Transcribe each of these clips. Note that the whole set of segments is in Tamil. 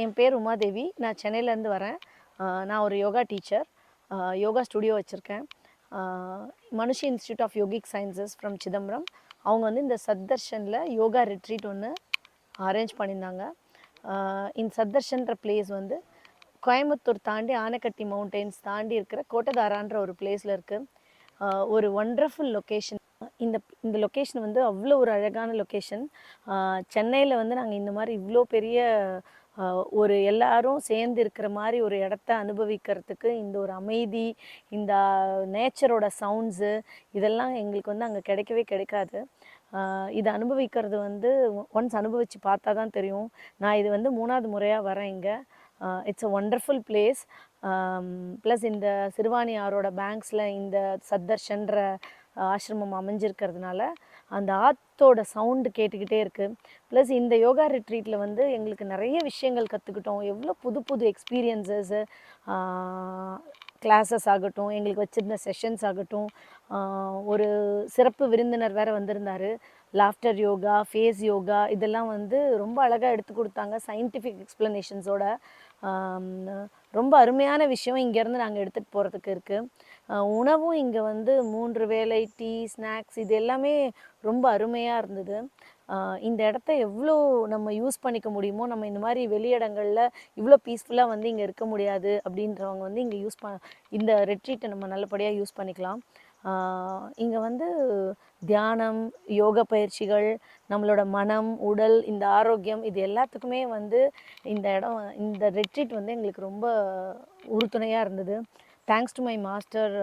என் பேர் உமாதேவி. நான் சென்னையிலேருந்து வரேன். நான் ஒரு யோகா டீச்சர். யோகா ஸ்டுடியோ வச்சுருக்கேன். Manushi institute of yogic sciences from Chidambaram. அவங்க வந்து இந்த சத்தர்ஷனில் யோகா ரிட்ரீட் ஒன்று அரேஞ்ச் பண்ணியிருந்தாங்க. இந்த சத்தர்ஷன்ற பிளேஸ் வந்து கோயம்புத்தூர் தாண்டி ஆனைக்கட்டி மவுண்டெயின்ஸ் தாண்டி இருக்கிற கோட்டதாரான்ற ஒரு பிளேஸில் இருக்குது. ஒரு ஒண்டர்ஃபுல் லொக்கேஷன். இந்த இந்த லொக்கேஷன் வந்து அவ்வளோ ஒரு அழகான லொக்கேஷன். சென்னையில் வந்து நாங்கள் இந்த மாதிரி இவ்வளோ பெரிய ஒரு எல்லாரும் சேர்ந்து இருக்கிற மாதிரி ஒரு இடத்த அனுபவிக்கிறதுக்கு இந்த ஒரு அமைதி, இந்த நேச்சரோட சவுண்ட்ஸு இதெல்லாம் எங்களுக்கு வந்து அங்கே கிடைக்கவே கிடைக்காது. இதை அனுபவிக்கிறது வந்து ஒன்ஸ் அனுபவித்து பார்த்தா தான் தெரியும். நான் இது வந்து 3வது முறையாக வரேன் இங்கே. It's a wonderful place. Plus இந்த சிறுவாணி ஆரோட பேங்க்ஸில் இந்த சத்தர்ஷன்ற ஆசிரமம் அமைஞ்சிருக்கிறதுனால அந்த ஆற்றோட சவுண்டு கேட்டுக்கிட்டே இருக்குது. ப்ளஸ் இந்த யோகா ரிட்ரீட்டில் வந்து எங்களுக்கு நிறைய விஷயங்கள் கற்றுக்கிட்டோம். எவ்வளோ புது புது எக்ஸ்பீரியன்ஸஸ்ஸு, கிளாஸஸ் ஆகட்டும், எங்களுக்கு வச்சுருந்த செஷன்ஸ் ஆகட்டும். ஒரு சிறப்பு விருந்தினர் வேறு வந்திருந்தார். லாஃப்டர் யோகா, ஃபேஸ் யோகா இதெல்லாம் வந்து ரொம்ப அழகாக எடுத்து கொடுத்தாங்க, சயின்டிஃபிக் எக்ஸ்ப்ளனேஷன்ஸோட. ரொம்ப அருமையான விஷயம் இங்கேருந்து நாங்கள் எடுத்துகிட்டு போகிறதுக்கு இருக்குது. உணவும் இங்கே வந்து 3 வேளை டீ, ஸ்நாக்ஸ் இது எல்லாமே ரொம்ப அருமையாக இருந்தது. இந்த இடத்த எவ்வளோ நம்ம யூஸ் பண்ணிக்க முடியுமோ, நம்ம இந்த மாதிரி வெளியிடங்களில் இவ்வளோ பீஸ்ஃபுல்லாக வந்து இங்கே இருக்க முடியாது அப்படின்றவங்க வந்து இங்கே இந்த ரெட்ரீட்டை நம்ம நல்லபடியாக யூஸ் பண்ணிக்கலாம். இங்கே வந்து தியானம், யோக பயிற்சிகள், நம்மளோட மனம், உடல், இந்த ஆரோக்கியம் இது எல்லாத்துக்குமே வந்து இந்த ரெட்ரீட் வந்து எங்களுக்கு ரொம்ப உறுதுணையாக இருந்தது. Thanks to my master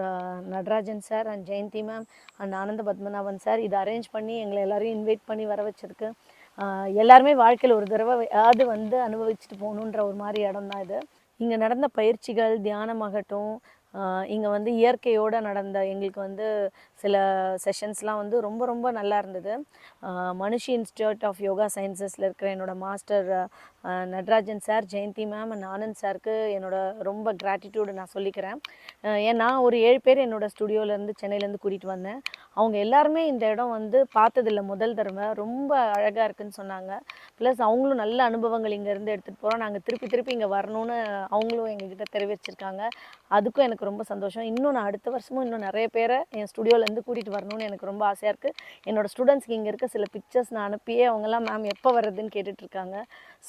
Natarajan sir and Jayanthi ma'am and Anantha Padmanabhan sir இதை அரேஞ்ச் பண்ணி எங்களை எல்லோரையும் இன்வைட் பண்ணி வர வச்சதுக்கு. எல்லாருமே வாழ்க்கையில் ஒரு தடவை அது வந்து அனுபவிச்சுட்டு போகணுன்ற ஒரு மாதிரி இடம் தான் இது. இங்கே நடந்த பயிற்சிகள், தியானமாகட்டும், இங்கே வந்து இயற்கையோடு நடந்த எங்களுக்கு வந்து சில செஷன்ஸ்லாம் வந்து ரொம்ப ரொம்ப நல்லா இருந்தது. மனுஷி இன்ஸ்டியூட் ஆஃப் யோகா சயின்சஸில் இருக்கிற என்னோடய master Natarajan sir, Jayanthi ma'am and Anand சாருக்கு ரொம்ப கிராட்டிடியூடு நான் சொல்லிக்கிறேன். ஏன்னா ஒரு 7 பேர் என்னோடய ஸ்டுடியோலேருந்து சென்னையிலேருந்து கூட்டிகிட்டு வந்தேன். அவங்க எல்லாருமே இந்த இடம் வந்து பார்த்ததில்ல, முதல் தடவை. ரொம்ப அழகாக இருக்குதுன்னு சொன்னாங்க. ப்ளஸ் அவங்களும் நல்ல அனுபவங்கள் இங்கேருந்து எடுத்துகிட்டு போகிறோம், நாங்கள் திருப்பி திருப்பி இங்கே வரணும்னு அவங்களும் எங்ககிட்ட தெரிவிச்சிருக்காங்க. அதுக்கும் எனக்கு ரொம்ப சந்தோஷம். இன்னும் நான் அடுத்த வருஷமும் இன்னும் நிறைய பேரை என் ஸ்டுடியோலேருந்து கூட்டிகிட்டு வரணும்னு எனக்கு ரொம்ப ஆசையாக இருக்குது. என்னோடய ஸ்டூடெண்ட்ஸ்க்கு இங்கே இருக்க சில பிக்சர்ஸ் நான் அனுப்பியே அவங்கெல்லாம் மேம் எப்போ வர்றதுன்னு கேட்டுட்ருக்காங்க.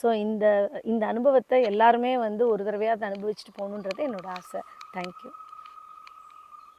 ஸோ இந்த அனுபவத்தை எல்லாருமே வந்து ஒரு தடவையாவது அனுபவிச்சுட்டு போகணுன்றது என்னோடய ஆசை. தேங்க்யூ.